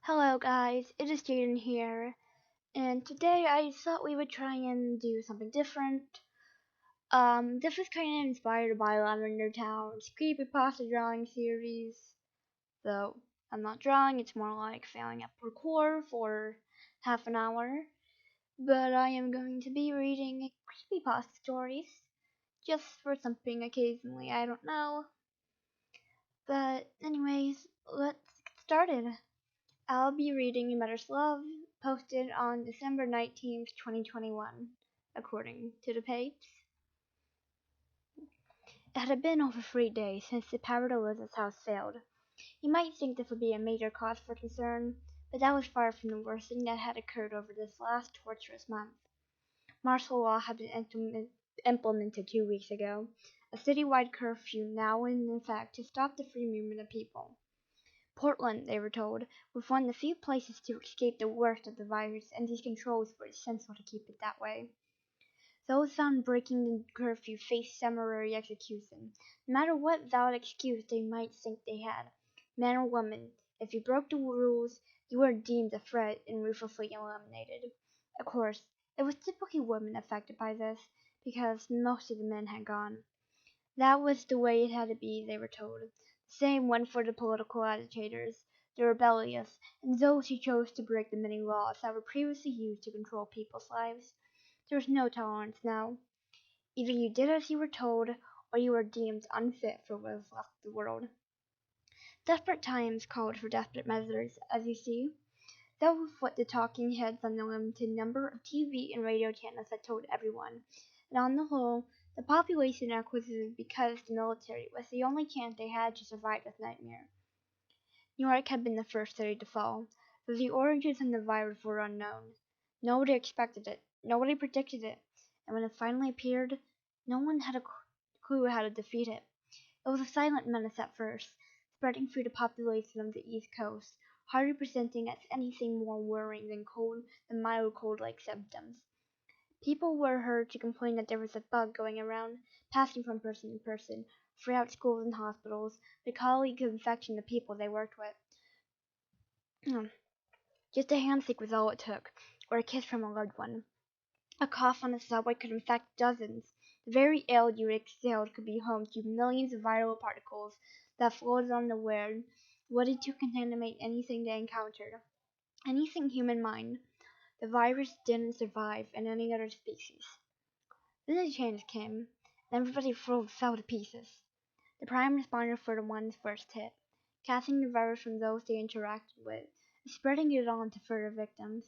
Hello guys, it is Jaden here, and today I thought we would try and do something different. This was kind of inspired by Lavender Town's creepypasta drawing series, though I'm not drawing, it's more like failing at parkour for half an hour. But I am going to be reading creepypasta stories, just for something occasionally, I don't know. But anyways, let's get started. I'll be reading Mother's Love, posted on December 19th, 2021, according to the page. It had been over 3 days since the power to Liz's house failed. You might think this would be a major cause for concern, but that was far from the worst thing that had occurred over this last torturous month. Martial law had been implemented 2 weeks ago, a citywide curfew now in effect to stop the free movement of people. Portland, they were told, was one of the few places to escape the worst of the virus, and these controls were essential to keep it that way. Those found breaking the curfew faced summary execution, no matter what valid excuse they might think they had. Man or woman, if you broke the rules, you were deemed a threat and ruthlessly eliminated. Of course, it was typically women affected by this, because most of the men had gone. That was the way it had to be, they were told. The same went for the political agitators, the rebellious, and those who chose to break the many laws that were previously used to control people's lives. There was no tolerance now. Either you did as you were told, or you were deemed unfit for what was left of the world. Desperate times called for desperate measures, as you see. That was what the talking heads on the limited number of TV and radio channels had told everyone, and on the whole, the population acquiesced because the military was the only chance they had to survive this nightmare. New York had been the first city to fall, though the origins of the virus were unknown. Nobody expected it, nobody predicted it, and when it finally appeared, no one had a clue how to defeat it. It was a silent menace at first, spreading through the population of the East Coast, hardly presenting as anything more worrying than mild cold-like symptoms. People were heard to complain that there was a bug going around, passing from person to person, throughout schools and hospitals, the colleagues of infection the people they worked with. Just a handshake was all it took, or a kiss from a loved one. A cough on the subway could infect dozens. The very air you exhaled could be home to millions of viral particles that floated on the air, ready to contaminate anything they encountered. Anything human mind. The virus didn't survive in any other species. Then a change came, and everybody fell to pieces. The prime responders were the ones first hit, catching the virus from those they interacted with, and spreading it on to further victims.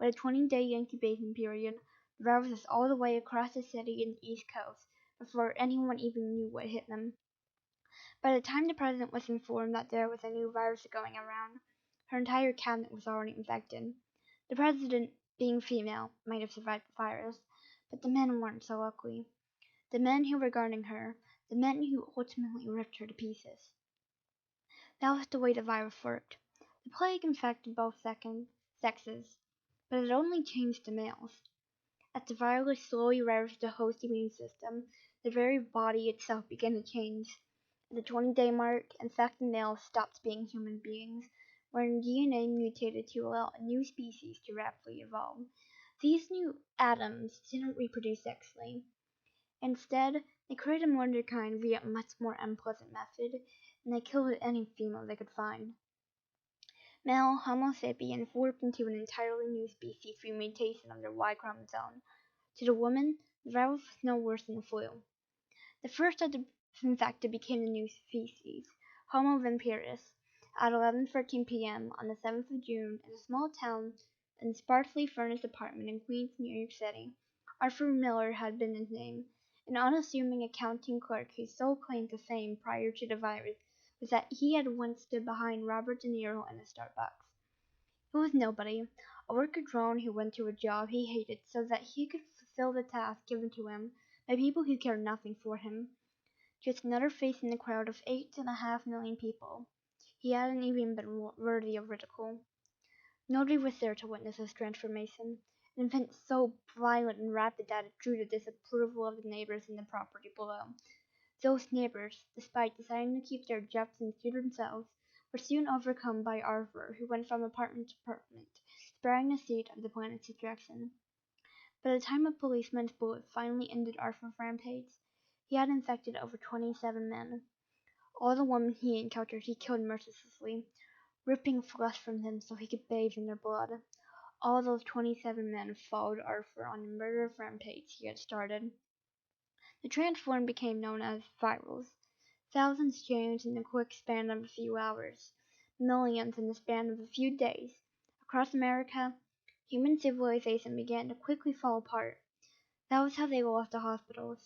With a 20-day incubation period, the virus was all the way across the city and the East Coast before anyone even knew what hit them. By the time the president was informed that there was a new virus going around, her entire cabinet was already infected. The president, being female, might have survived the virus, but the men weren't so lucky. The men who were guarding her, the men who ultimately ripped her to pieces. That was the way the virus worked. The plague infected both sexes, but it only changed the males. As the virus slowly ravaged the host immune system, the very body itself began to change. At the 20-day mark, infected males stopped being human beings, when DNA mutated to allow a new species to rapidly evolve. These new atoms didn't reproduce sexually. Instead, they created more of their kind via a much more unpleasant method, and they killed any female they could find. Male Homo sapiens warped into an entirely new species through mutation of their Y chromosome. To the woman, the virus was no worse than the flu. The first of the infected became the new species, Homo vampiris. At 11:13 p.m. on the 7th of June, in a small town in a sparsely furnished apartment in Queens, New York City, Arthur Miller had been his name, an unassuming accounting clerk whose sole claim to fame prior to the virus was that he had once stood behind Robert De Niro in a Starbucks. He was nobody, a worker drone who went to a job he hated so that he could fulfill the task given to him by people who cared nothing for him. Just another face in the crowd of 8.5 million people. He hadn't even been worthy of ridicule. Nobody was there to witness his transformation, an event so violent and rapid that it drew the disapproval of the neighbors in the property below. Those neighbors, despite deciding to keep their jobs to themselves, were soon overcome by Arthur, who went from apartment to apartment, sparing the state of the planet's destruction. By the time a policeman's bullet finally ended Arthur's rampage, he had infected over 27 men. All the women he encountered he killed mercilessly, ripping flesh from them so he could bathe in their blood. All those 27 men followed Arthur on the murder rampage he had started. The transform became known as virals. Thousands changed in the quick span of a few hours, millions in the span of a few days. Across America, human civilization began to quickly fall apart. That was how they lost the hospitals.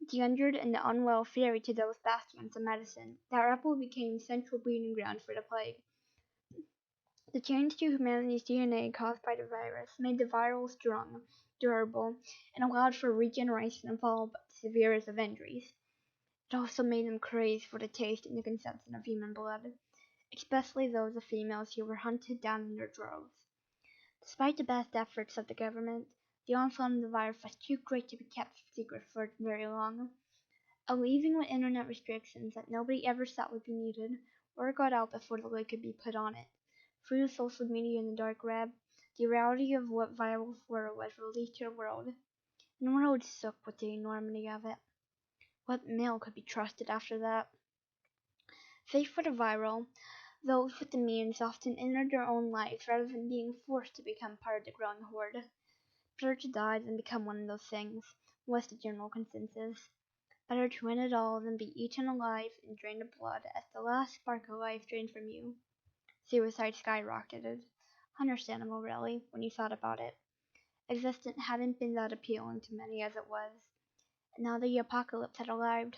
The injured and the unwell ferried to those bastions of medicine. That rebel became central breeding ground for the plague. The change to humanity's DNA caused by the virus made the viral strong, durable, and allowed for regeneration followed by the severest of injuries. It also made them craze for the taste and the consumption of human blood, especially those of females who were hunted down in their droves. Despite the best efforts of the government, the onslaught of the virus was too great to be kept secret for very long. Even with internet restrictions that nobody ever thought would be needed, word got out before the lid could be put on it. Through social media and the dark web, the reality of what virals were was released to the world, and the world shook with the enormity of it. What mail could be trusted after that? Save for the viral, those with the means often ended their own lives rather than being forced to become part of the growing horde. Better to die than become one of those things, was the general consensus. Better to win it all than be eaten alive and drained of blood as the last spark of life drained from you. Suicide skyrocketed. Understandable, really, when you thought about it. Existence hadn't been that appealing to many as it was, and now the apocalypse had arrived.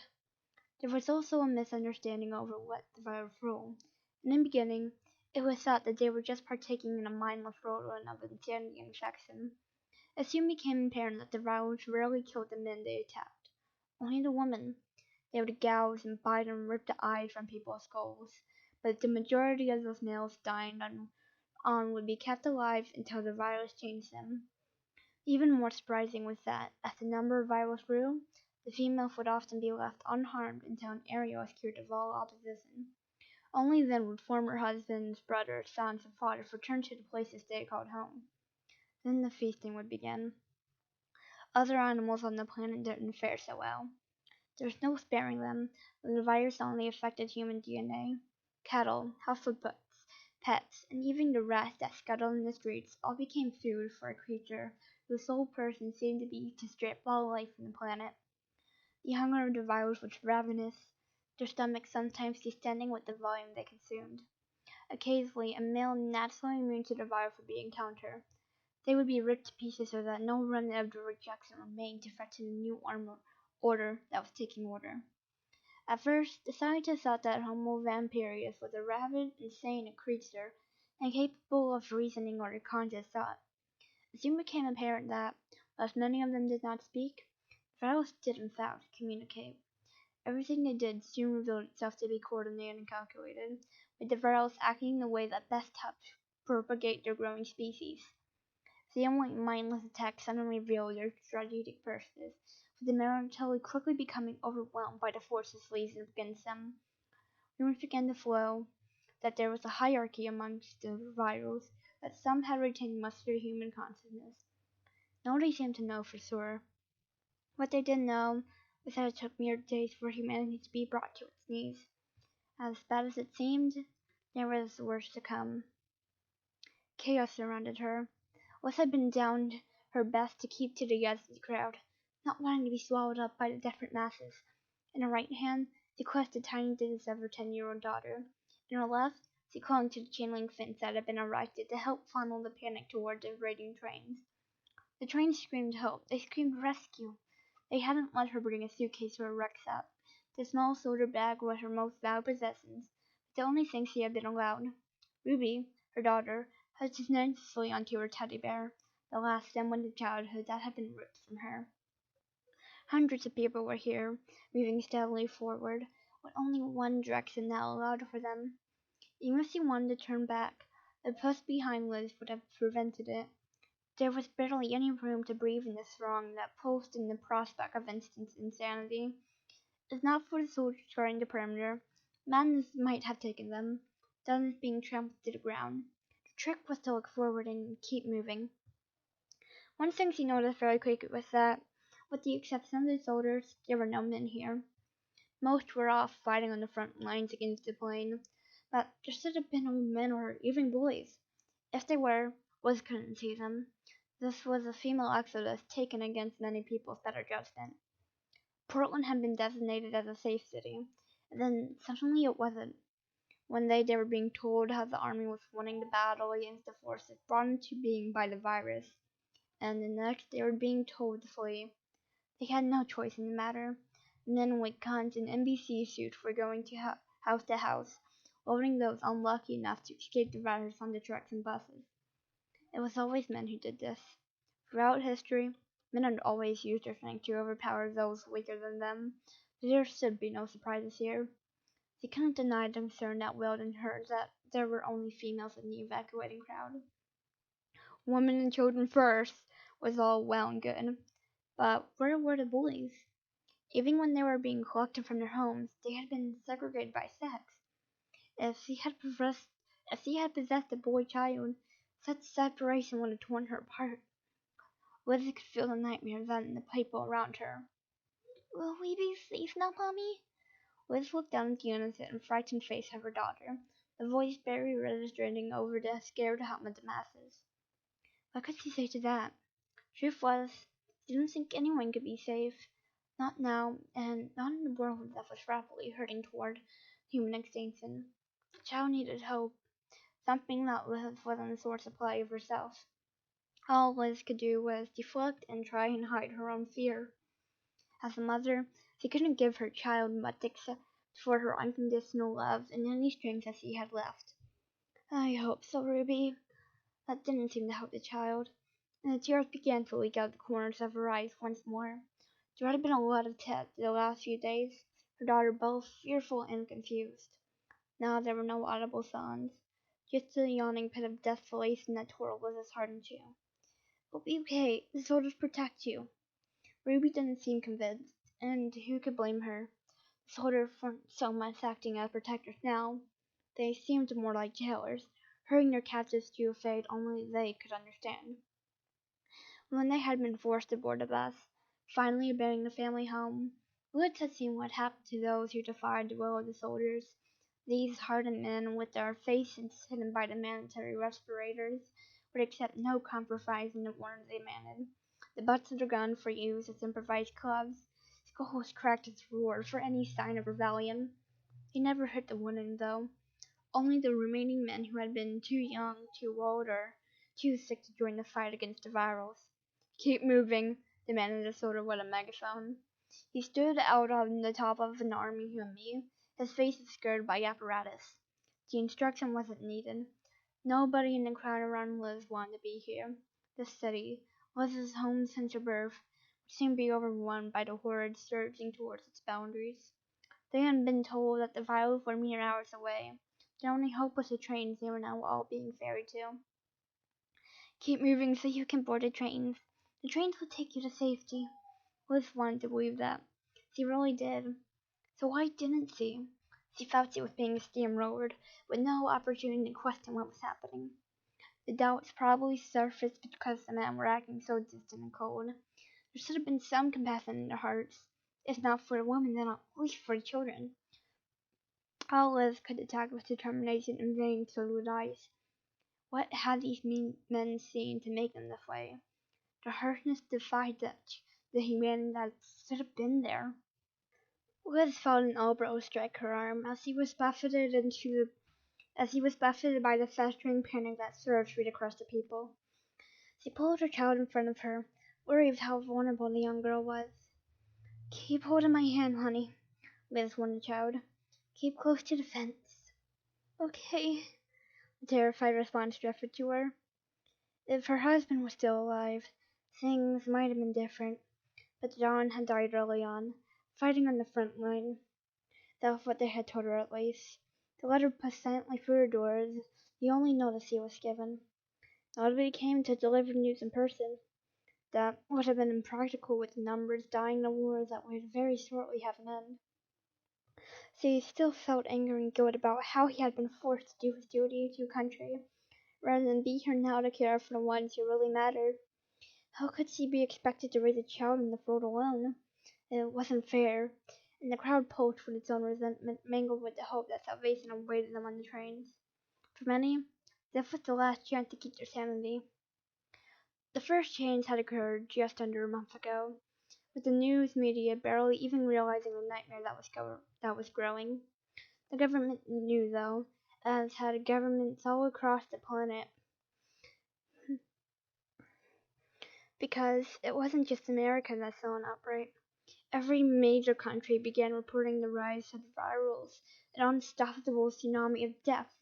There was also a misunderstanding over what the virus ruled. In the beginning, it was thought that they were just partaking in a mindless whirlwind of insanity and infection. It soon became apparent that the virus rarely killed the men they attacked, only the women. They would gouge and bite and rip the eyes from people's skulls, but the majority of those males dying on would be kept alive until the virus changed them. Even more surprising was that, as the number of virals grew, the females would often be left unharmed until an area was cured of all opposition. Only then would former husbands, brothers, sons, and fathers return to the places they called home. Then the feasting would begin. Other animals on the planet didn't fare so well. There was no sparing them, but the virus only affected human DNA. Cattle, household pets, and even the rats that scuttled in the streets all became food for a creature whose sole purpose seemed to be to strip all life from the planet. The hunger of the virus was ravenous, their stomachs sometimes distending with the volume they consumed. Occasionally, a male naturally immune to the virus would be encountered. They would be ripped to pieces so that no remnant of the rejection remained to threaten the new order that was taking order. At first, the scientists thought that Homo vampirus was a rabid, insane creature, incapable of reasoning or conscious thought. It soon became apparent that, whilst many of them did not speak, the virus did in fact communicate. Everything they did soon revealed itself to be coordinated and calculated, with the virus acting in the way that best helped propagate their growing species. The unlike mindless attacks suddenly revealed their strategic purposes, with the military quickly becoming overwhelmed by the forces legion against them. Rumors began to flow that there was a hierarchy amongst the virals, that some had retained much of their human consciousness. Nobody seemed to know for sure. What they did know was that it took mere days for humanity to be brought to its knees. As bad as it seemed, there was worse to come. Chaos surrounded her. Alice had been down her best to keep to the edge of the crowd, not wanting to be swallowed up by the desperate masses. In her right hand, she clutched the tiny digits of her 10-year-old daughter. In her left, she clung to the chain-link fence that had been erected to help funnel the panic toward the raiding trains. The trains screamed help. They screamed rescue. They hadn't let her bring a suitcase or a rucksack. The small shoulder bag was her most valued possessions, but the only thing she had been allowed. Ruby, her daughter, held tenaciously onto her teddy bear, the last semblance of childhood that had been ripped from her. Hundreds of people were here, moving steadily forward, with only one direction now allowed for them. Even if she wanted to turn back, the push behind Liz would have prevented it. There was barely any room to breathe in the throng that pulsed in the prospect of instant insanity. If not for the soldiers guarding the perimeter, madness might have taken them. dozens being trampled to the ground. The trick was to look forward and keep moving. One thing she noticed very quickly was that, with the exception of the soldiers, there were no men here. Most were off fighting on the front lines against the plane, but there should have been no men or even boys. If they were, Liz couldn't see them. This was a female exodus taken against many people's better judgment. Portland had been designated as a safe city, and then suddenly it wasn't. One day they were being told how the army was winning the battle against the forces brought into being by the virus, and the next they were being told to flee. They had no choice in the matter. Men with guns and NBC suits were going house to house, loading those unlucky enough to escape the virus onto trucks and buses. It was always men who did this. Throughout history, men had always used their strength to overpower those weaker than them, so there should be no surprises here. They couldn't deny the concern that Weldon heard that there were only females in the evacuating crowd. Women and children first was all well and good, but where were the boys? Even when they were being collected from their homes, they had been segregated by sex. If she had possessed a boy child, such separation would have torn her apart. Lizzie could feel the nightmare then in the people around her. Will we be safe now, Mommy? Liz looked down at the innocent and frightened face of her daughter, the voice barely registering over the scared hum of the masses. What could she say to that? Truth was, she didn't think anyone could be safe. Not now, and not in a world that was rapidly hurting toward human extinction. The child needed hope, something that Liz wasn't a short supply of herself. All Liz could do was deflect and try and hide her own fear. As a mother, she couldn't give her child much except for her unconditional love and any strength that she had left. I hope so, Ruby. That didn't seem to help the child, and the tears began to leak out the corners of her eyes once more. There had been a lot of tests the last few days, her daughter both fearful and confused. Now there were no audible sounds, just a yawning pit of desolation that tore Liz's heart in two. We'll be okay. The soldiers protect you. Ruby didn't seem convinced, and who could blame her? The soldiers weren't so much acting as protectors now. They seemed more like jailers, hurrying their captives to a fate only they could understand. When they had been forced to board the bus, finally abandoning the family home, Woods had seen what happened to those who defied the will of the soldiers. These hardened men, with their faces hidden by the mandatory respirators, would accept no compromise in the orders they demanded. The butts of their guns were used as improvised clubs. Skulls cracked as roared for any sign of rebellion. They never hurt the women, though. Only the remaining men who had been too young, too old, or too sick to join the fight against the virus. Keep moving, demanded the soldier with a megaphone. He stood out on the top of an army humvee, his face obscured by apparatus. The instruction wasn't needed. Nobody in the crowd around Liz wanted to be here. The city, Liz's home since her birth, would soon be overrun by the hordes surging towards its boundaries. They had been told that the virus were mere hours away. Their only hope was the trains they were now all being ferried to. Keep moving so you can board the trains. The trains will take you to safety. Liz wanted to believe that. She really did. So why didn't she? She felt she was being steamrolled, with no opportunity to question what was happening. The doubts probably surfaced because the men were acting so distant and cold. There should have been some compassion in their hearts, if not for the women, then at least for the children. All Liz could detect was determination and vain silhouetted eyes. What had these men seen to make them this way? The harshness defied the humanity that should have been there. Liz felt an elbow strike her arm as he was buffeted by the festering panic that surged right across the people. She pulled her child in front of her, worried of how vulnerable the young girl was. Keep holding my hand, honey, Liz warned the child. Keep close to the fence. Okay, the terrified response drifted to her. If her husband was still alive, things might have been different, but John had died early on, fighting on the front line. That was what they had told her at least. The letter passed silently through her doors, the only notice he was given. Nobody came to deliver news in person. That would have been impractical with the numbers dying in a war that would very shortly have an end. So he still felt anger and guilt about how he had been forced to do his duty to country, rather than be here now to care for the ones who really mattered. How could he be expected to raise a child in the world alone? It wasn't fair, and the crowd pulsed with its own resentment, mingled with the hope that salvation awaited them on the trains. For many, this was the last chance to keep their sanity. The first change had occurred just under a month ago, with the news media barely even realizing the nightmare that was growing. The government knew, though, as had governments all across the planet, because it wasn't just America that saw an outbreak. Every major country began reporting the rise of the virus, an unstoppable tsunami of death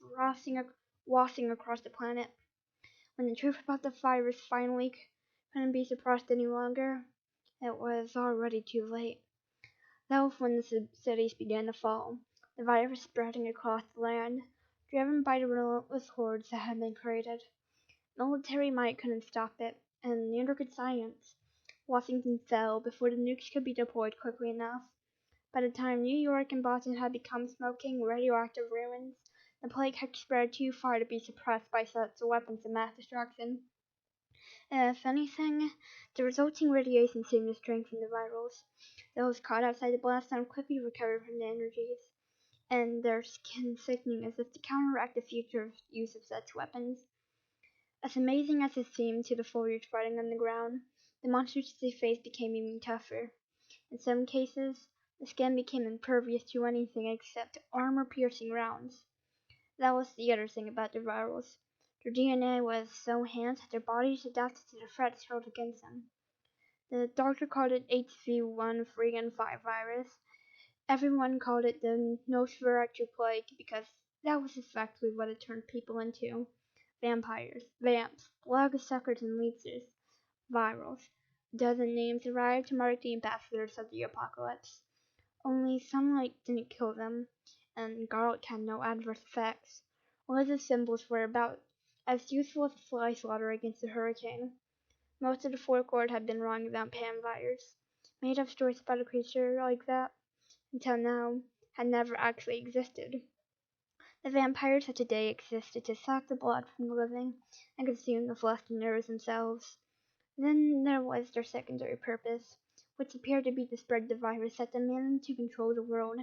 washing across the planet. When the truth about the virus finally couldn't be suppressed any longer, it was already too late. That was when the cities began to fall, the virus spreading across the land, driven by the relentless hordes that had been created. Military might couldn't stop it, and neither could science. Washington fell before the nukes could be deployed quickly enough. By the time New York and Boston had become smoking, radioactive ruins, the plague had spread too far to be suppressed by such weapons of mass destruction. If anything, the resulting radiation seemed to strengthen the virus. Those caught outside the blast zone quickly recovered from the energies, and their skin thickening as if to counteract the future use of such weapons. As amazing as it seemed to the foliage spreading on the ground, the monsters they faced became even tougher. In some cases, the skin became impervious to anything except armor-piercing rounds. That was the other thing about the virus. Their DNA was so enhanced that their bodies adapted to the threats hurled against them. The doctor called it HV1/5 virus. Everyone called it the Nosferatu plague because that was exactly what it turned people into. Vampires, vamps, bloodsuckers, and leechers. Virals. A dozen names arrived to mark the ambassadors of the apocalypse. Only sunlight didn't kill them, and garlic had no adverse effects. All of the symbols were about as useful as a fly swatter against a hurricane. Most of the folklore had been wrong about vampires. Made up stories about a creature like that, until now, had never actually existed. The vampires of today existed to suck the blood from the living and consume the flesh and nerves themselves. Then there was their secondary purpose, which appeared to be to spread the virus that demanded to control the world.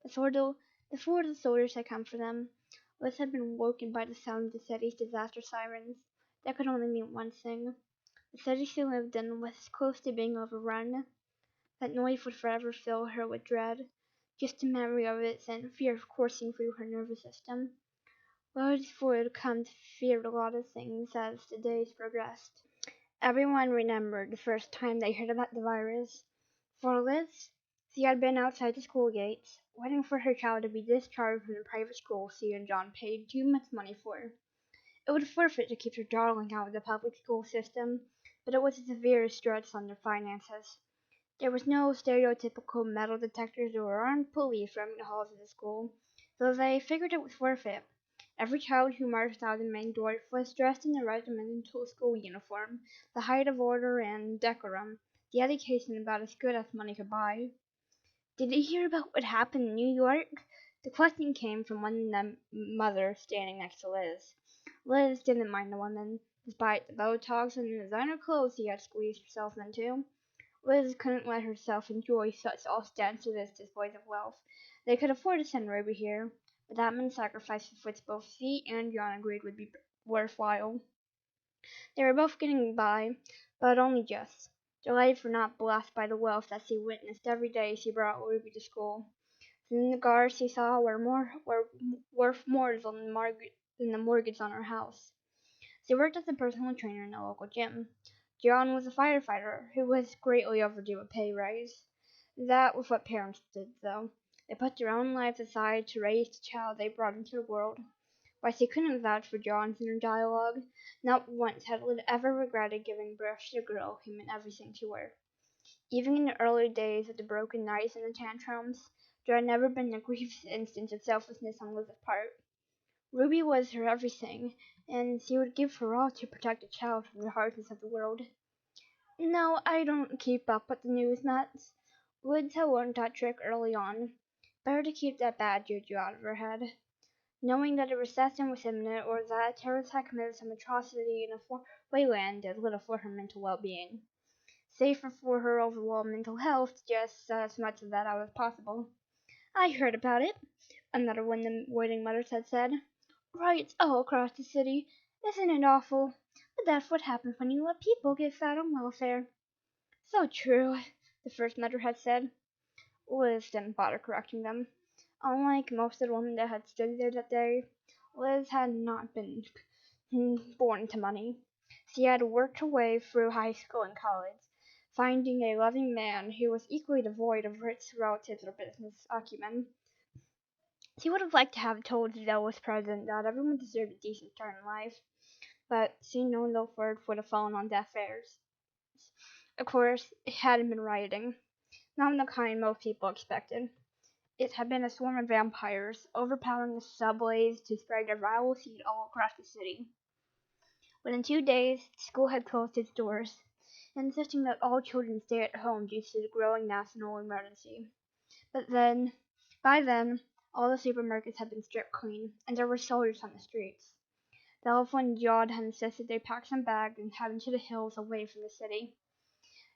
Before the soldiers had come for them, Liz had been woken by the sound of the city's disaster sirens. That could only mean one thing. The city she lived in was close to being overrun. That noise would forever fill her with dread. Just the memory of it sent fear coursing through her nervous system. Liz would come to fear a lot of things as the days progressed. Everyone remembered the first time they heard about the virus. For Liz, she had been outside the school gates, waiting for her child to be discharged from the private school she and John paid too much money for. It would forfeit to keep her darling out of the public school system, but it was a severe stretch on their finances. There was no stereotypical metal detectors or armed police roaming the halls of the school, so they figured it was worth it. Every child who marched out of the main door was dressed in a regimental school uniform, the height of order and decorum, the education about as good as money could buy. Did you hear about what happened in New York? The question came from one of the mothers standing next to Liz. Liz didn't mind the woman, despite the Botox and the designer clothes she had squeezed herself into. Liz couldn't let herself enjoy such ostensive displays of wealth. They could afford to send Ruby here, but that meant sacrifices which both she and John agreed would be worthwhile. They were both getting by, but only just. Their lives were not blessed by the wealth that she witnessed every day she brought Ruby to school. The cars she saw were worth more than the mortgage on her house. She worked as a personal trainer in a local gym. John was a firefighter who was greatly overdue a pay raise. That was what parents did, though. They put their own lives aside to raise the child they brought into the world. Why she couldn't vouch for John's inner dialogue. Not once had Lyd ever regretted giving birth to the girl who meant everything to her. Even in the early days of the broken nights and the tantrums, there had never been a grievous instance of selflessness on Lyd's part. Ruby was her everything, and she would give her all to protect the child from the harshness of the world. No, I don't keep up with the news nuts. Lyd had learned that trick early on. Better to keep that bad juju out of her head. Knowing that a recession was imminent or that terrorists had committed some atrocity in a foreign land did little for her mental well-being. Safer for her overall mental health, just as much of that out as possible. I heard about it, another one of the waiting mothers had said. Riots all across the city. Isn't it awful? But that's what happens when you let people get fat on welfare. So true, the first mother had said. Liz didn't bother correcting them. Unlike most of the women that had stood there that day, Liz had not been born to money. She had worked her way through high school and college, finding a loving man who was equally devoid of rich relatives or business acumen. She would have liked to have told the zealous president that everyone deserved a decent start in life, but she knew no word would have fallen on deaf ears. Of course, it hadn't been rioting, not the kind most people expected. It had been a swarm of vampires, overpowering the subways to spread their viral seed all across the city. Within 2 days, the school had closed its doors, insisting that all children stay at home due to the growing national emergency. But by then, all the supermarkets had been stripped clean, and there were soldiers on the streets. The elephant Jod had insisted they pack some bags and head into the hills away from the city.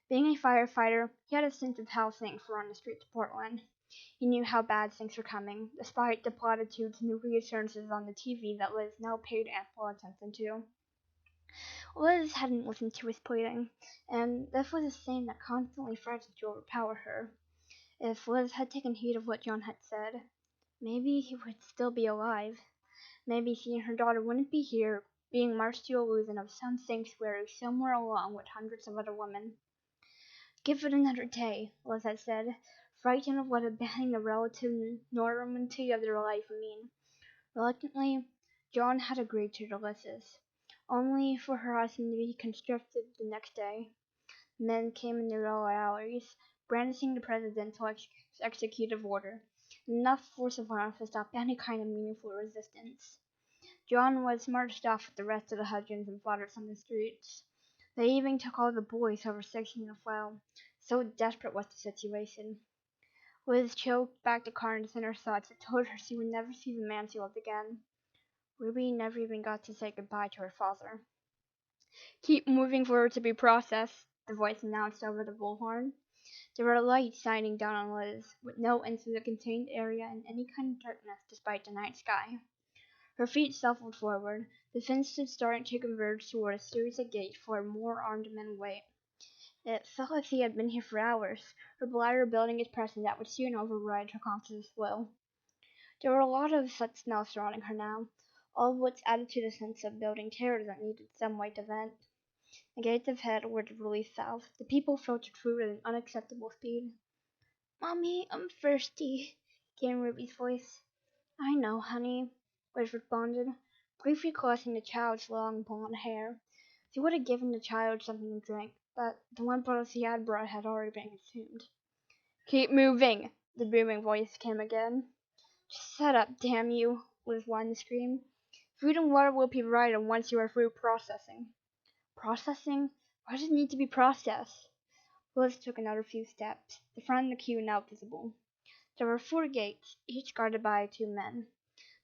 Being a firefighter, he had a sense of how things were on the streets of Portland. He knew how bad things were coming, despite the platitudes and the reassurances on the TV that Liz now paid ample attention to. Liz hadn't listened to his pleading, and this was a sin that constantly threatened to overpower her. If Liz had taken heed of what John had said, maybe he would still be alive. Maybe she and her daughter wouldn't be here, being marched to illusion of some sanctuary somewhere along with hundreds of other women. Give it another day, Liz had said, frightened of what abandoning the relative normality of their life would mean. Reluctantly, John had agreed to the Liz's, only for her husband to be conscripted the next day. Men came in the lower alleys, brandishing the presidential executive order, enough force of arms to stop any kind of meaningful resistance. John was marched off with the rest of the husbands and fathers on the streets. They even took all the boys over 16 as well, so desperate was the situation. Liz choked back the carnage in her thoughts that told her she would never see the man she loved again. Ruby never even got to say goodbye to her father. Keep moving for her to be processed, the voice announced over the bullhorn. There were lights shining down on Liz, with no end to the contained area and any kind of darkness despite the night sky. Her feet shuffled forward, the fences starting to converge toward a series of gates where more armed men wait. It felt like she had been here for hours, her bladder building its presence that would soon override her conscious will. There were a lot of such smells surrounding her now, all of which added to the sense of building terror that needed some way to vent. The gates ahead were the release valve. The people filtered through at an unacceptable speed. "Mommy, I'm thirsty," came Ruby's voice. "I know, honey," Liz responded, briefly caressing the child's long blonde hair. She would have given the child something to drink, but the one bottle she had brought had already been consumed. "Keep moving!" the booming voice came again. "Just shut up, damn you!" Liz wanted to scream. "Food and water will be provided once you are through processing." Processing? Why does it need to be processed? Liz took another few steps, the front of the queue now visible. There were 4 gates, each guarded by 2 men.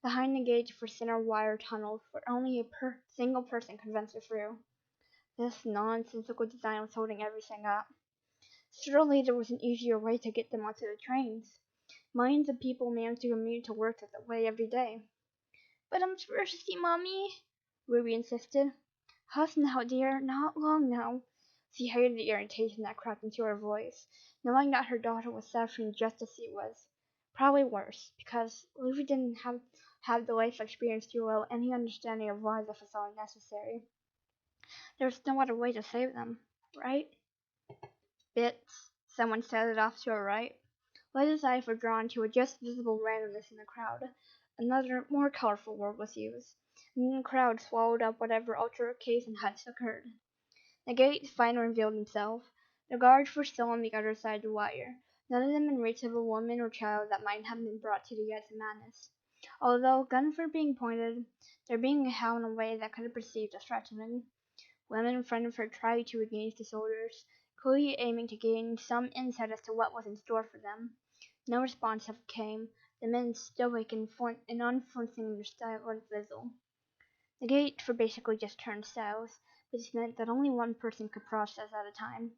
Behind the gates were center wire tunnels where only a single person could venture through. This nonsensical design was holding everything up. Surely there was an easier way to get them onto the trains. Millions of people managed to commute to work that way every day. "But I'm thirsty, Mommy," Ruby insisted. "Hush now, dear, not long now." She hated the irritation that crept into her voice, knowing that her daughter was suffering just as she was. Probably worse, because Ruby didn't have the life experience to allow any understanding of why this was all necessary. There was no other way to save them, right? "Bits," someone shouted off to her right. Liz's eyes were drawn to a just visible randomness in the crowd. Another, more colorful word was used, and then the crowd swallowed up whatever altercation had occurred. The gates finally revealed themselves. The guards were still on the other side of the wire, none of them in reach of a woman or child that might have been brought to the edge of madness. Although guns were being pointed, their being held in a way that could have perceived as threatening. Women in front of her tried to engage the soldiers, clearly aiming to gain some insight as to what was in store for them. No response ever came, the men stoic and unflinching in their silent vigil. The gate for basically just turnstiles, which meant that only one person could process at a time.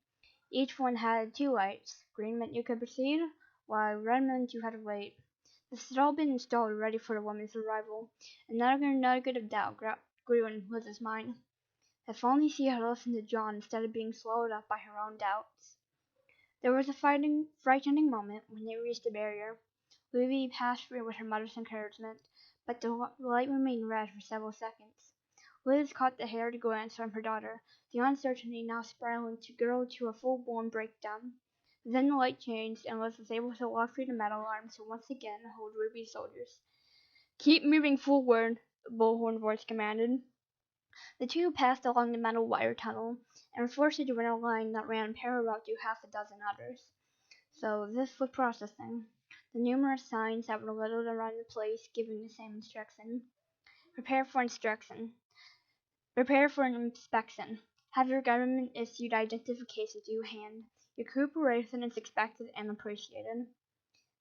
Each one had two lights. Green meant you could proceed, while red meant you had to wait. This had all been installed ready for the woman's arrival, and not a nugget of doubt grew in Liz's mind. If only she had listened to John instead of being swallowed up by her own doubts. There was a frightening moment when they reached the barrier. Ruby passed through with her mother's encouragement, but the light remained red for several seconds. Liz caught the hair to glance from her daughter, the uncertainty now spiraling to girl to a full-blown breakdown. Then the light changed, and Liz was able to walk through the metal arms to once again hold Ruby's shoulders. "Keep moving forward," the bullhorn voice commanded. The two passed along the metal wire tunnel, and were forced to join a line that ran parallel to half a dozen others. So this was processing. The numerous signs that were littered around the place giving the same instruction. Prepare for instruction. Prepare for an inspection. Have your government-issued identification to hand. Your cooperation is expected and appreciated.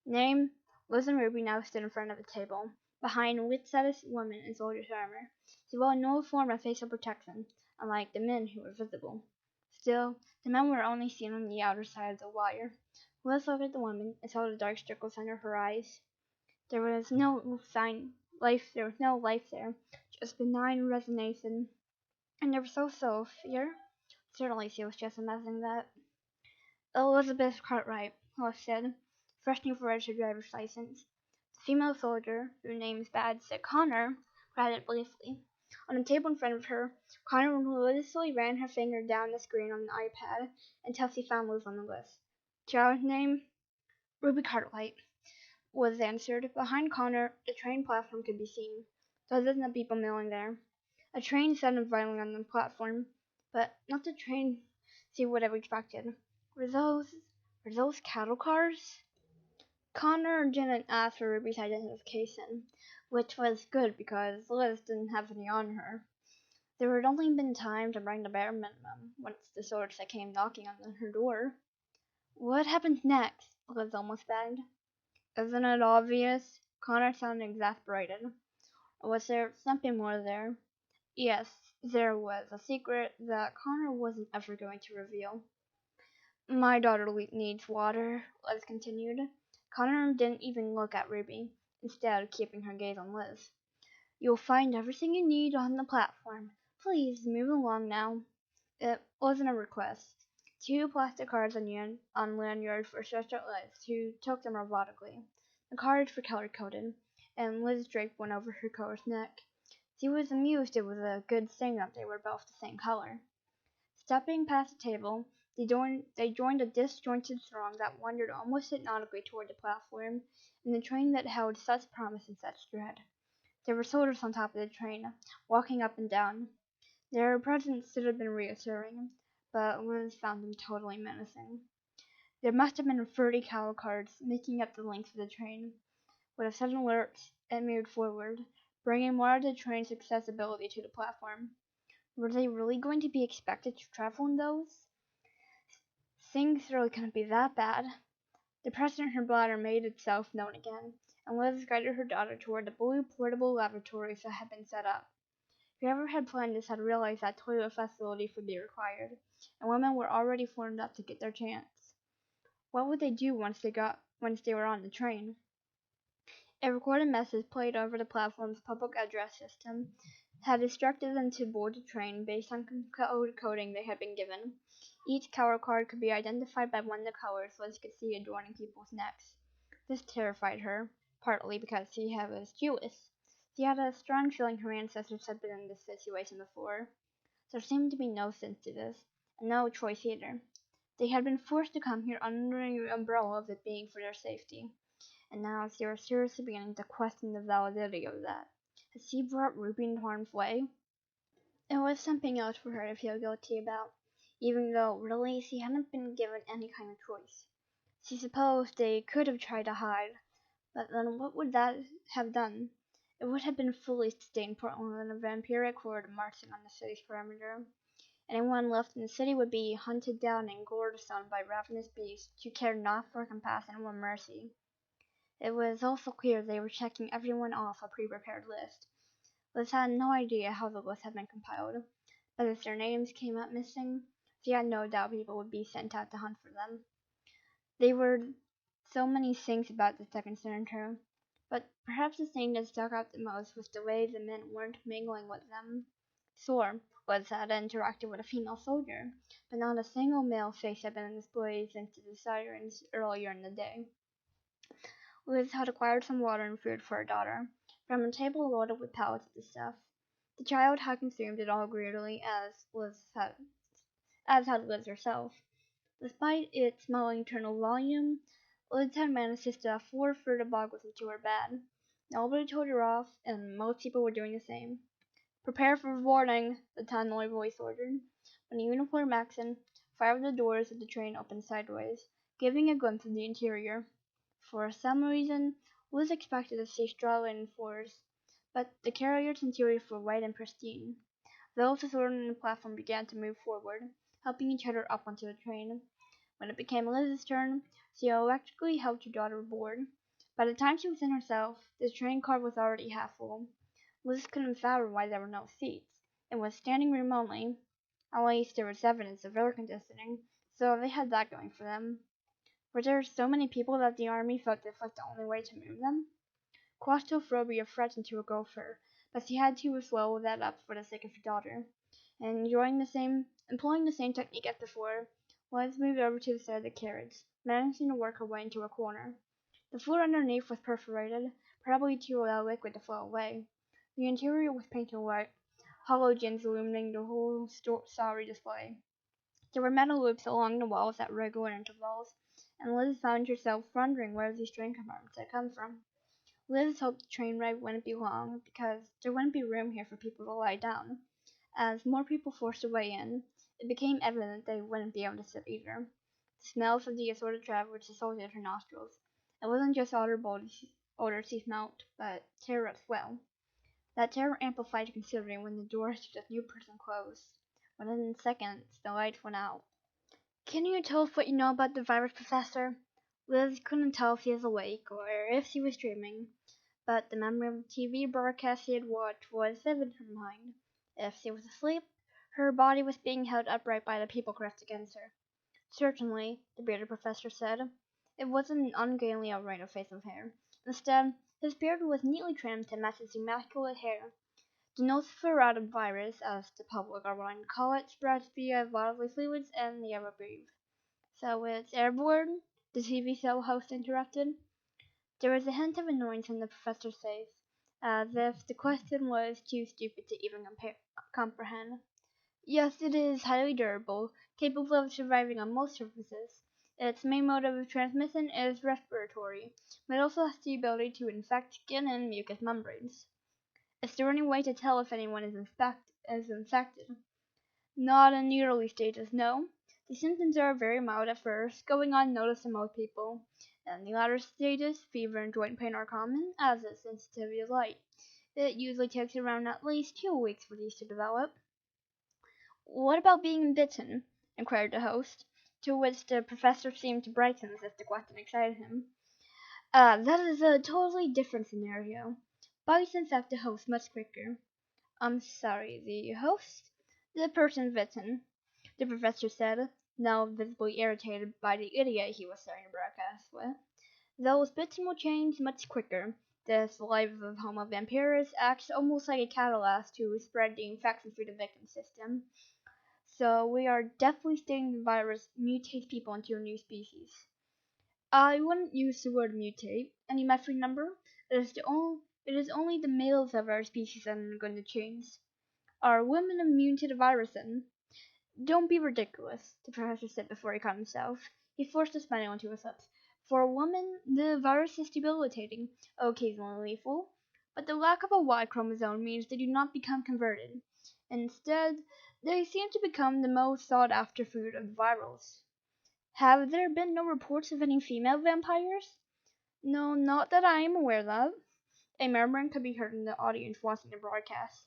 Name: Liz and Ruby now stood in front of the table, behind which-set woman in soldier's armor. She wore no form of facial protection, unlike the men who were visible. Still, the men were only seen on the outer side of the wire. Liz looked at the woman and saw the dark circles under her eyes. There was no life there, just benign resignation. I never saw fear. Certainly she was just imagining that. Elizabeth Cartwright, Liz said, freshening for her driver's license. The female soldier, whose name's badge said Connor, read it briefly. On the table in front of her, Connor religiously ran her finger down the screen on the iPad until she found Liz on the list. Child's name? Ruby Cartwright, was answered. Behind Connor, the train platform could be seen. Dozens of people milling there. A train sounded violently on the platform, but not the train she would have expected. Were those cattle cars? Connor didn't ask for Ruby's identification, which was good because Liz didn't have any on her. There had only been time to bring the bare minimum once the soldiers came knocking on her door. What happens next? Liz almost begged. Isn't it obvious? Connor sounded exasperated. Was there something more there? Yes, there was a secret that Connor wasn't ever going to reveal. My daughter needs water, Liz continued. Connor didn't even look at Ruby, instead keeping her gaze on Liz. You'll find everything you need on the platform. Please move along now. It wasn't a request. Two plastic cards on lanyards were stretched at Liz, who took them robotically. The cards were color-coded, and Liz draped one over her coat's neck. She was amused it was a good thing that they were both the same color. Stepping past the table, they joined a disjointed throng that wandered almost hypnotically toward the platform, in the train that held such promise and such dread. There were soldiers on top of the train, walking up and down. Their presence should have been reassuring, but Liz found them totally menacing. There must have been 30 cattle cars making up the length of the train. With a sudden lurch, it moved forward, bringing more of the train's accessibility to the platform. Were they really going to be expected to travel in those? Things really couldn't be that bad. The pressure in her bladder made itself known again, and Liz guided her daughter toward the blue portable lavatories that had been set up. Whoever had planned this had realized that toilet facilities would be required, and women were already formed up to get their chance. What would they do once they were on the train? A recorded message played over the platform's public address system had instructed them to board the train based on coding they had been given. Each color card could be identified by one of the colors Liz could see adorning people's necks. This terrified her, partly because she was Jewish. She had a strong feeling her ancestors had been in this situation before. There seemed to be no sense to this, and no choice either. They had been forced to come here under the umbrella of it being for their safety, and now she was seriously beginning to question the validity of that. Had she brought Ruby into harm's way? It was something else for her to feel guilty about, even though really she hadn't been given any kind of choice. She supposed they could have tried to hide, but then what would that have done? It would have been foolish to stay in Portland when a vampiric horde marching on the city's perimeter. Anyone left in the city would be hunted down and gored on by ravenous beasts who cared not for compassion or mercy. It was also clear they were checking everyone off a pre-prepared list. Liz had no idea how the list had been compiled, but if their names came up missing, she had no doubt people would be sent out to hunt for them. There were so many things about this that concerned her, but perhaps the thing that stuck out the most was the way the men weren't mingling with them. Sore was had interacted with a female soldier, but not a single male face had been displayed since the sirens earlier in the day. Liz had acquired some water and food for her daughter, from a table loaded with pallets of the stuff. The child had consumed it all greedily, as had Liz herself. Despite its small internal volume, Liz had managed to stuff 4 fruit bottles into her bed. Nobody told her off, and most people were doing the same. Prepare for boarding, the tannoy voice ordered. When the uniformed accent, 5 of the doors of the train opened sideways, giving a glimpse of the interior. For some reason, Liz expected to see straw-linen floors, but the carriage's interior were white and pristine. Those assorted on the platform began to move forward, helping each other up onto the train. When it became Liz's turn, she electrically helped her daughter aboard. By the time she was in herself, the train car was already half full. Liz couldn't fathom why there were no seats, and was standing room only. At least there was evidence of air conditioning, so they had that going for them. Were there so many people that the army felt this was the only way to move them? Claustrophobia threatened to engulf her, but she had to swallow that up for the sake of her daughter. And employing the same technique as before, Liz moved over to the side of the carriage, managing to work her way into a corner. The floor underneath was perforated, probably to allow liquid to flow away. The interior was painted white, halogens illuminating the whole sorry display. There were metal loops along the walls at regular intervals, and Liz found herself wondering where these train compartments had come from. Liz hoped the train ride wouldn't be long, because there wouldn't be room here for people to lie down. As more people forced their way in, it became evident they wouldn't be able to sit either. The smells of the assorted travelers assaulted her nostrils. It wasn't just odors she smelt, but terror as well. That terror amplified considering when the doors to the new person closed. Within seconds, the lights went out. Can you tell us what you know about the virus, Professor? Liz couldn't tell if she was awake or if she was dreaming, but the memory of the TV broadcast she had watched was vivid in her mind. If she was asleep, her body was being held upright by the people pressed against her. Certainly, the bearded professor said. It wasn't an ungainly outright of face of hair. Instead, his beard was neatly trimmed to match his immaculate hair. The Nosferatu virus, as the public are willing to call it, spreads via bodily fluids and the air we breathe. So it's airborne? The TV show host interrupted. There was a hint of annoyance in the professor's face, as if the question was too stupid to even comprehend. Yes, it is highly durable, capable of surviving on most surfaces. Its main mode of transmission is respiratory, but it also has the ability to infect skin and mucous membranes. Is there any way to tell if anyone is infected? Not in the early stages, no. The symptoms are very mild at first, going unnoticed to most people. In the latter stages, fever and joint pain are common, as is sensitivity to light. It usually takes around at least 2 weeks for these to develop. What about being bitten? Inquired the host, to which the professor seemed to brighten as if the question excited him. That is a totally different scenario. Bites infect the host much quicker. I'm sorry, the host? The person bitten, the professor said, now visibly irritated by the idiot he was starting to broadcast with. Those bitten will change much quicker. The saliva of Homo vampirus acts almost like a catalyst to spread the infection through the victim system. So we are definitely stating the virus mutates people into a new species. I wouldn't use the word mutate. Any metric number? It is only the males of our species that are going to change. Are women immune to the virus then? Don't be ridiculous, the professor said before he caught himself. He forced a smile onto his lips. For a woman, the virus is debilitating, occasionally lethal, but the lack of a Y chromosome means they do not become converted. Instead, they seem to become the most sought after food of the virals. Have there been no reports of any female vampires? No, not that I am aware of. A murmuring could be heard in the audience watching the broadcast.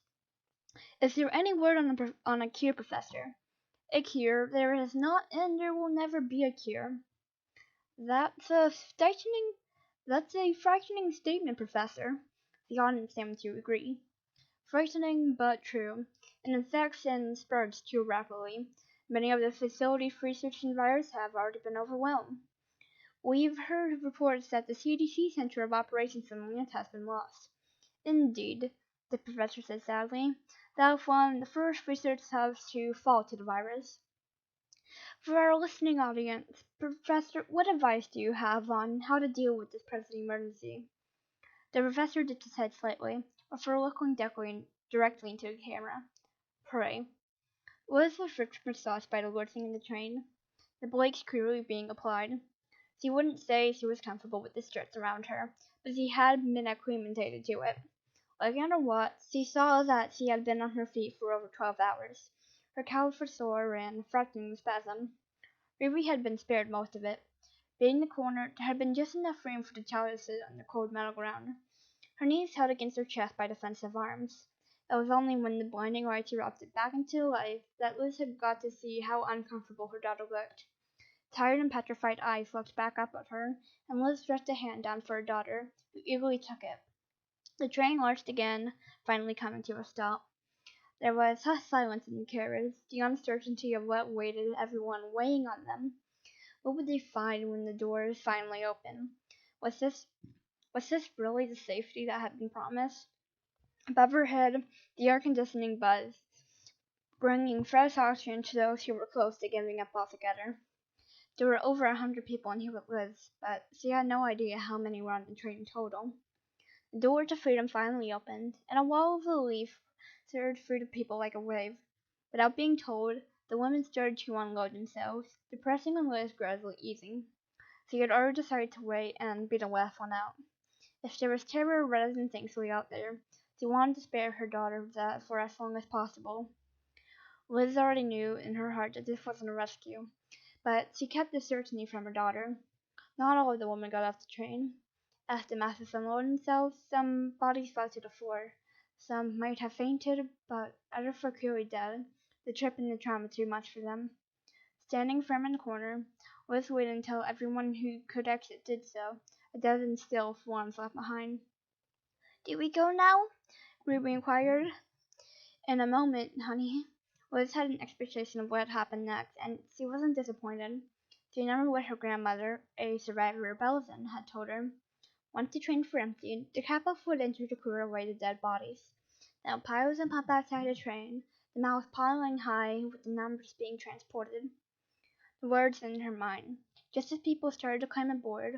Is there any word on a cure, Professor? A cure? There is not, and there will never be a cure. That's frightening. That's a frightening statement, Professor. The audience seemed to agree. Frightening but true. An infection spreads too rapidly. Many of the facilities researching the virus have already been overwhelmed. We've heard reports that the CDC Center of Operations in Atlanta has been lost. Indeed, the professor said sadly, that was one of the first research hubs to fall to the virus. For our listening audience, Professor, what advice do you have on how to deal with this present emergency? The professor dipped his head slightly, before looking directly into the camera. Pray. Liz was ripped from massaged by the lurching in the train, the brakes clearly being applied. She wouldn't say she was comfortable with the struts around her, but she had been acclimated to it. Looking at her watch, she saw that she had been on her feet for over 12 hours. Her calves were sore and frightening with spasm. Ruby had been spared most of it. Being the corner, there had been just enough room for the child to sit on the cold metal ground. Her knees held against her chest by defensive arms. It was only when the blinding lights erupted back into life that Liz had got to see how uncomfortable her daughter looked. Tired and petrified eyes looked back up at her, and Liz stretched a hand down for her daughter, who eagerly took it. The train lurched again, finally coming to a stop. There was hushed silence in the carriage, the uncertainty of what awaited everyone weighing on them. What would they find when the doors finally opened? Was this really the safety that had been promised? Above her head, the air conditioning buzzed, bringing fresh oxygen to those who were close to giving up altogether. There were over 100 people in here with Liz, but she had no idea how many were on the train in total. The door to freedom finally opened, and a wall of relief surged through the people like a wave. Without being told, the women started to unload themselves, the pressing on Liz gradually easing. She had already decided to wait and be the last one out. If there was terror rather than thankfully out there, she wanted to spare her daughter that for as long as possible. Liz already knew in her heart that this wasn't a rescue, but she kept the certainty from her daughter. Not all of the women got off the train. As the masses unloaded themselves, some bodies fell to the floor. Some might have fainted, but others were clearly dead. The trip and the trauma too much for them. Standing firm in the corner, Liz waited until everyone who could exit did so, a dozen still forms left behind. "Do we go now?" Ruby inquired. "In a moment, honey." Liz had an expectation of what had happened next, and she wasn't disappointed. She remembered what her grandmother, a survivor of Belgium, had told her. Once the trains were emptied, the catboats would enter to clear away the dead bodies. Now piles and pop outside the train, the mouths piling high with the numbers being transported. The words in her mind. Just as people started to climb aboard,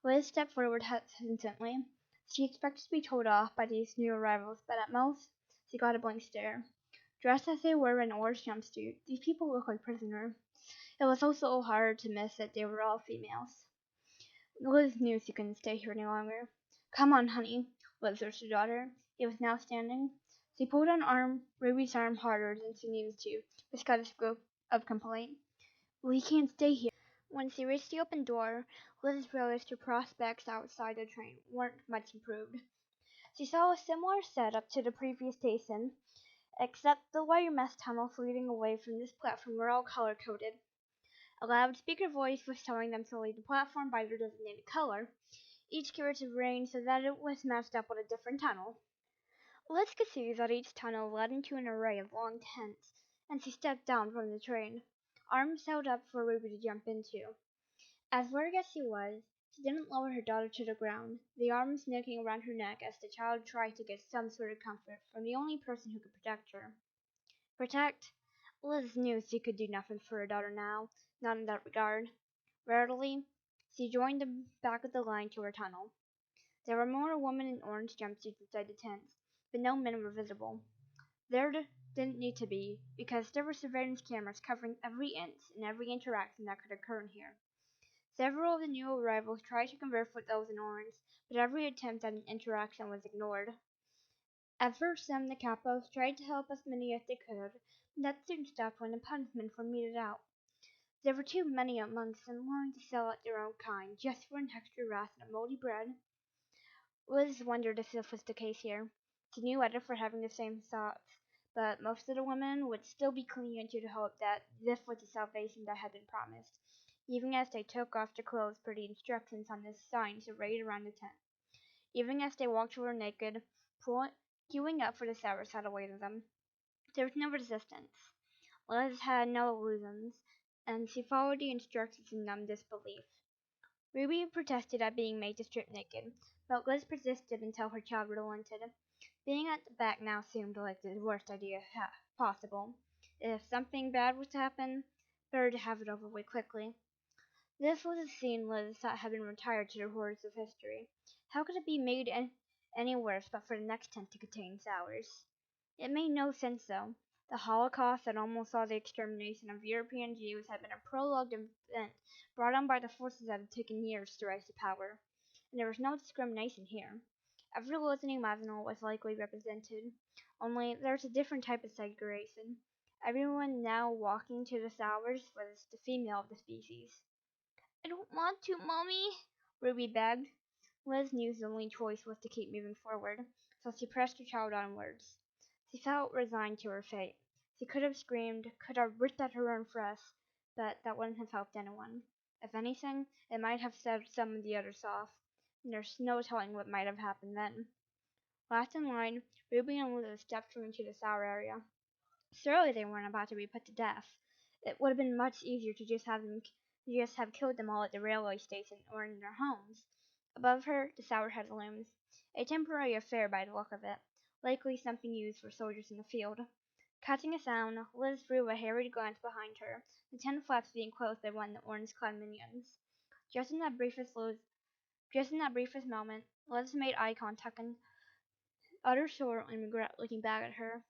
Liz stepped forward hesitantly. She expected to be told off by these new arrivals, but at most, she got a blank stare. Dressed as they were in orange jumpsuits, these people looked like prisoners. It was also hard to miss that they were all females. Liz knew she couldn't stay here any longer. "Come on, honey," Liz urged her daughter. He was now standing. She pulled on Ruby's arm harder than she needed to, which got a scope of complaint. "We can't stay here." When she reached the open door, Liz realized her prospects outside the train weren't much improved. She saw a similar setup to the previous station, except the wire mesh tunnels leading away from this platform were all color-coded. A loudspeaker voice was telling them to leave the platform by their designated color, each carriage arranged so that it was matched up with a different tunnel. Liz could see that each tunnel led into an array of long tents, and she stepped down from the train, arms held up for Ruby to jump into. As worried as she was, she didn't lower her daughter to the ground, the arms snaking around her neck as the child tried to get some sort of comfort from the only person who could protect her. Protect? Liz knew she could do nothing for her daughter now, not in that regard. Readily, she joined the back of the line to her tunnel. There were more women in orange jumpsuits inside the tents, but no men were visible. There didn't need to be, because there were surveillance cameras covering every inch and every interaction that could occur in here. Several of the new arrivals tried to converse with those in orange, but every attempt at an interaction was ignored. At first, some of the capos tried to help as many as they could, but that soon stopped when the punishments were meted out. There were too many amongst them willing to sell out their own kind just for an extra ration of moldy bread. Liz wondered if this was the case here. She knew others were having the same thoughts, but most of the women would still be clinging to the hope that this was the salvation that had been promised, even as they took off their clothes per the instructions on the signs arrayed around the tent. Even as they walked over naked, queuing up for the showers that awaited them. There was no resistance. Liz had no illusions, and she followed the instructions in numb disbelief. Ruby protested at being made to strip naked, but Liz persisted until her child relented. Being at the back now seemed like the worst idea possible. If something bad was to happen, better to have it over with quickly. This was a scene Liz thought had been retired to the horrors of history. How could it be made any worse but for the next tent to contain sours? It made no sense, though. The Holocaust that almost saw the extermination of European Jews had been a prolonged event brought on by the forces that had taken years to rise to power. And there was no discrimination here. Every religion imaginable was likely represented, only there was a different type of segregation. Everyone now walking to the showers was the female of the species. I don't want to, Mommy, Ruby begged. Liz knew the only choice was to keep moving forward, so she pressed her child onwards. She felt resigned to her fate. She could have screamed, could have ripped at her own flesh, but that wouldn't have helped anyone. If anything, it might have set some of the others off, and there's no telling what might have happened then. Last in line, Ruby and Liz stepped into the sour area. Surely they weren't about to be put to death. It would have been much easier to just have killed them all at the railway station or in their homes. Above her, the sour head looms, a temporary affair by the look of it, likely something used for soldiers in the field. Catching a sound, Liz threw a harried glance behind her, the tent flaps being closed by one of the orange-clad minions. Just in that briefest moment, Liz made eye contact and utter sorrow and regret looking back at her.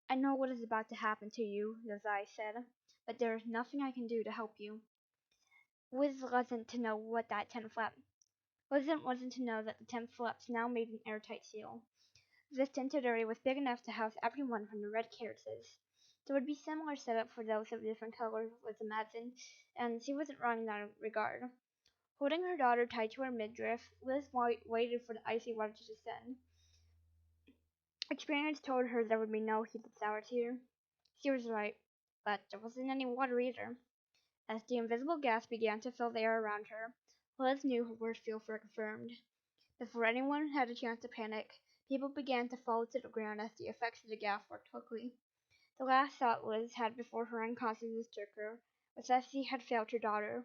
I know what is about to happen to you, Liz said, but there is nothing I can do to help you. Liz wasn't to know what that tent flap wasn't to know that the tent flaps now made an airtight seal. This tented area was big enough to house everyone from the red carrots. There would be similar setup for those of different colors, was imagined, and she wasn't wrong in that regard. Holding her daughter tight to her midriff, Liz waited for the icy water to descend. Experience told her there would be no heated showers here. She was right, but there wasn't any water either. As the invisible gas began to fill the air around her, Liz knew her worst fear confirmed. Before anyone had a chance to panic, people began to fall to the ground as the effects of the gas worked quickly. The last thought Liz had before her unconsciousness took her was that she had failed her daughter.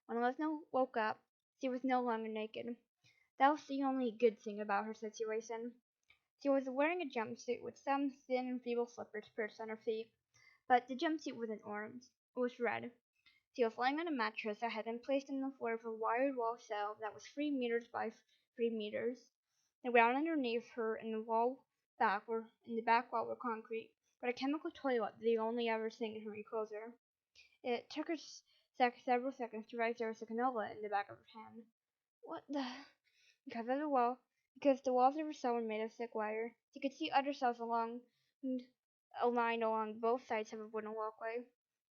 When Liz woke up, she was no longer naked. That was the only good thing about her situation. She was wearing a jumpsuit with some thin and feeble slippers perched on her feet, but the jumpsuit wasn't orange. It was red. She was lying on a mattress that had been placed on the floor of a wired wall cell that was 3 meters by 3 meters. The ground underneath her and the back wall were concrete, but a chemical toilet the only ever thing in her enclosure. It took her several seconds to realize there was a canola in the back of her hand. What the? Because the walls of her cell were made of thick wire, she could see other cells aligned along both sides of a wooden walkway.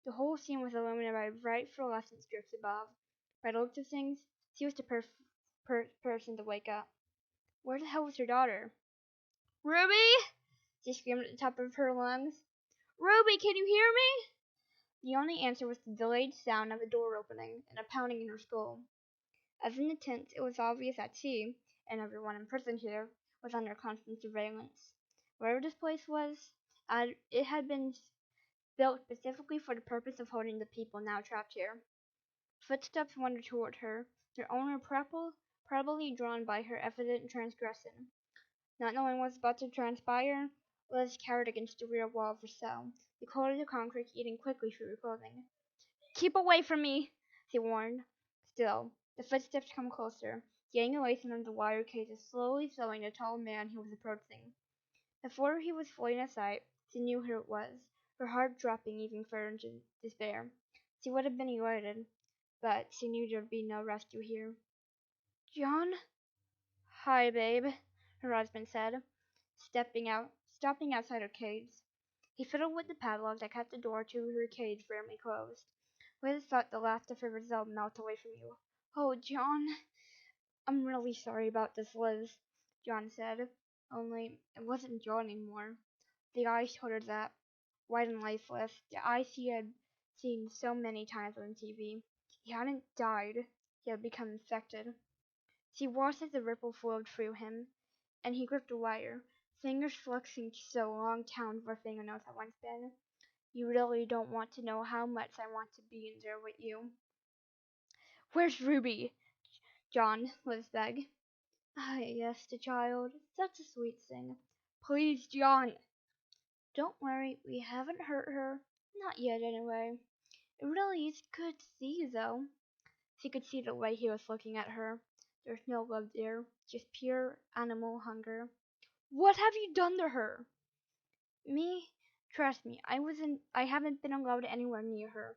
The whole scene was illuminated by bright fluorescent strips above. By the looks of things, she was the person to wake up. Where the hell was her daughter? Ruby! She screamed at the top of her lungs. Ruby, can you hear me? The only answer was the delayed sound of a door opening and a pounding in her skull. As in the tent, it was obvious that she, and everyone imprisoned here, was under constant surveillance. Wherever this place was, it had been built specifically for the purpose of holding the people now trapped here. Footsteps wandered toward her, their owner probably drawn by her evident transgression. Not knowing what was about to transpire, Liz cowered against the rear wall of her cell, the cold of the concrete eating quickly through her clothing. Keep away from me, she warned. Still, the footsteps come closer, getting away from the wire cages, slowly showing the tall man who was approaching. Before he was fully in sight, she knew who it was, her heart dropping even further into despair. She would have been elated, but she knew there would be no rescue here. John? Hi, babe, her husband said, stopping outside her cage. He fiddled with the padlock that kept the door to her cage firmly closed. Liz felt the last of her resolve melt away from you. Oh, John. I'm really sorry about this, Liz, John said. Only, it wasn't John anymore. The eyes told her that, white and lifeless, the eyes seen so many times on TV. He hadn't died, he had become infected. He watched as the ripple flowed through him, and he gripped a wire, fingers flexing so long down where fingernails had once been. You really don't want to know how much I want to be in there with you. Where's Ruby? John was begged. Ah, yes, the child. Such a sweet thing. Please, John. Don't worry, we haven't hurt her. Not yet, anyway. It really is good to see you, though. She could see the way he was looking at her. There's no love there, just pure animal hunger. What have you done to her? Me? Trust me, I haven't been allowed anywhere near her.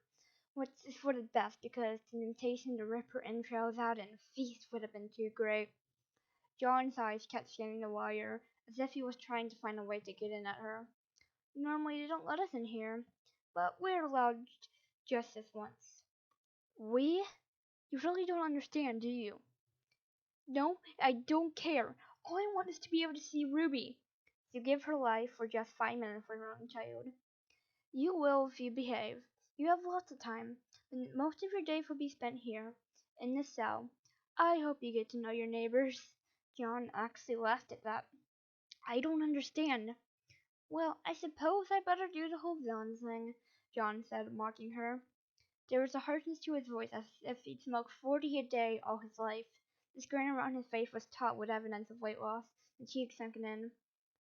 Which is for the best, because the temptation to rip her entrails out and feast would have been too great. John's eyes kept scanning the wire, as if he was trying to find a way to get in at her. Normally they don't let us in here, but we're allowed just this once. We? You really don't understand, do you? No, I don't care. All I want is to be able to see Ruby. You give her life for just 5 minutes for your own child. You will if you behave. You have lots of time, but most of your days will be spent here, in this cell. I hope you get to know your neighbors. John actually laughed at that. I don't understand. Well, I suppose I better do the whole villain thing, John said, mocking her. There was a harshness to his voice as if he'd smoked 40 a day all his life. The grin around his face was taut with evidence of weight loss, the cheeks sunken in.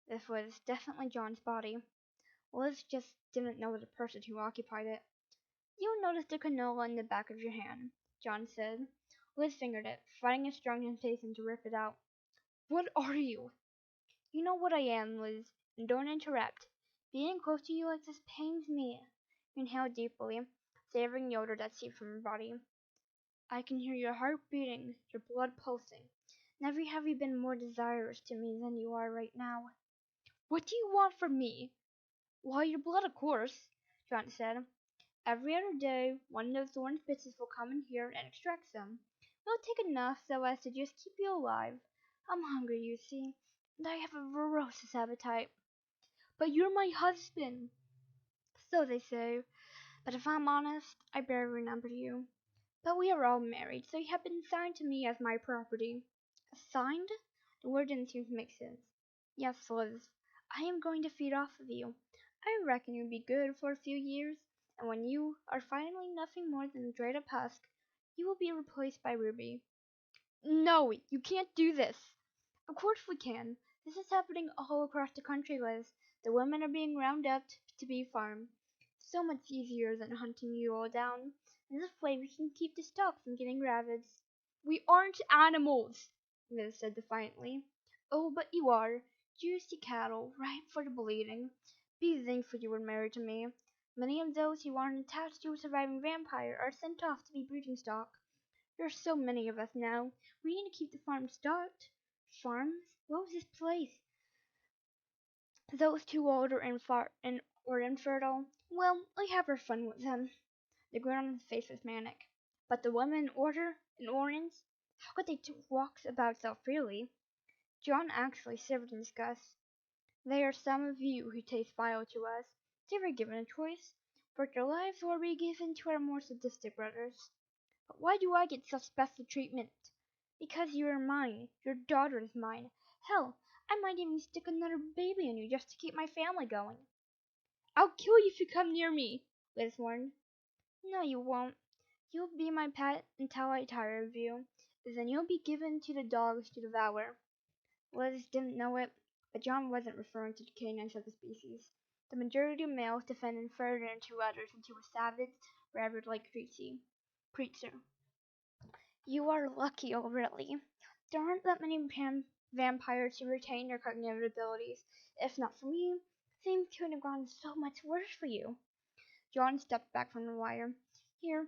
This was definitely John's body. Liz just didn't know the person who occupied it. You noticed the canola in the back of your hand, John said. Liz fingered it, fighting a strong temptation to rip it out. What are you? You know what I am, Liz, and don't interrupt. Being close to you like this pains me. Inhale deeply, savoring the odor that seeped from your body. I can hear your heart beating, your blood pulsing. Never have you been more desirous to me than you are right now. What do you want from me? Why, your blood, of course, John said. Every other day, one of those orange bitches will come in here and extract some. We'll take enough so as to just keep you alive. I'm hungry, you see, and I have a ferocious appetite. But you're my husband. So they say, but if I'm honest, I barely remember you. But we are all married, so you have been assigned to me as my property. Assigned? The word didn't seem to make sense. Yes, Liz, I am going to feed off of you. I reckon you'll be good for a few years, and when you are finally nothing more than a dried up husk, you will be replaced by Ruby. No, you can't do this. Of course we can. This is happening all across the country, Liz. The women are being rounded up to be farmed. So much easier than hunting you all down. And this way we can keep the stock from getting ravaged. We aren't animals, Liz said defiantly. Oh, but you are. Juicy cattle, ripe for the bleeding. Be thankful you were married to me. Many of those who aren't attached to a surviving vampire are sent off to be breeding stock. There are so many of us now. We need to keep the farm stocked. Farms? What was this place? Those too old or infertile? Well, we have our fun with them. The grin on his face was manic. But the women order in Orange? How could they walk about so freely? John actually shivered in disgust. There are some of you who taste vile to us. They were given a choice. Work your lives or be given to our more sadistic brothers. But why do I get such special treatment? Because you are mine. Your daughter is mine. Hell, I might even stick another baby in you just to keep my family going. I'll kill you if you come near me, Liz warned. No, you won't. You'll be my pet until I tire of you. Then you'll be given to the dogs to devour. Liz didn't know it, but John wasn't referring to the canines of the species. The majority of males descended further into others into a savage, rabbit-like creature. You are lucky, really. There aren't that many vampires who retain their cognitive abilities. If not for me, things could have gone so much worse for you. John stepped back from the wire. Here,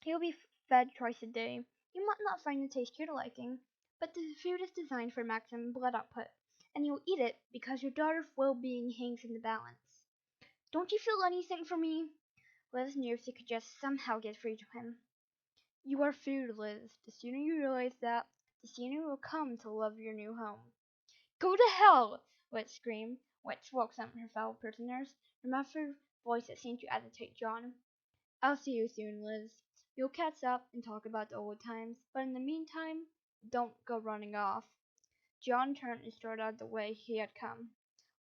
he'll be fed twice a day. You might not find the taste to your liking, but the food is designed for maximum blood output, and you'll eat it because your daughter's well-being hangs in the balance. Don't you feel anything for me? Liz knew she could just somehow get free to him. You are food, Liz. The sooner you realize that, the sooner you will come to love your new home. Go to hell! Liz screamed. which woke some of her fellow prisoners, her muffled voice that seemed to agitate John. I'll see you soon, Liz. We'll catch up and talk about the old times, but in the meantime, don't go running off. John turned and strode out the way he had come.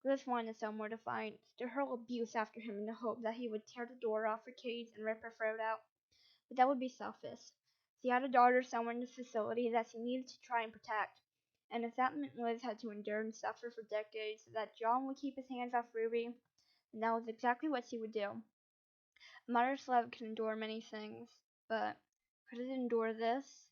Liz wanted somewhere to find, to hurl abuse after him in the hope that he would tear the door off her cage and rip her throat out. But that would be selfish. She had a daughter somewhere in the facility that she needed to try and protect. And if that meant Liz had to endure and suffer for decades so that John would keep his hands off Ruby, then that was exactly what she would do. A mother's love can endure many things, but could it endure this?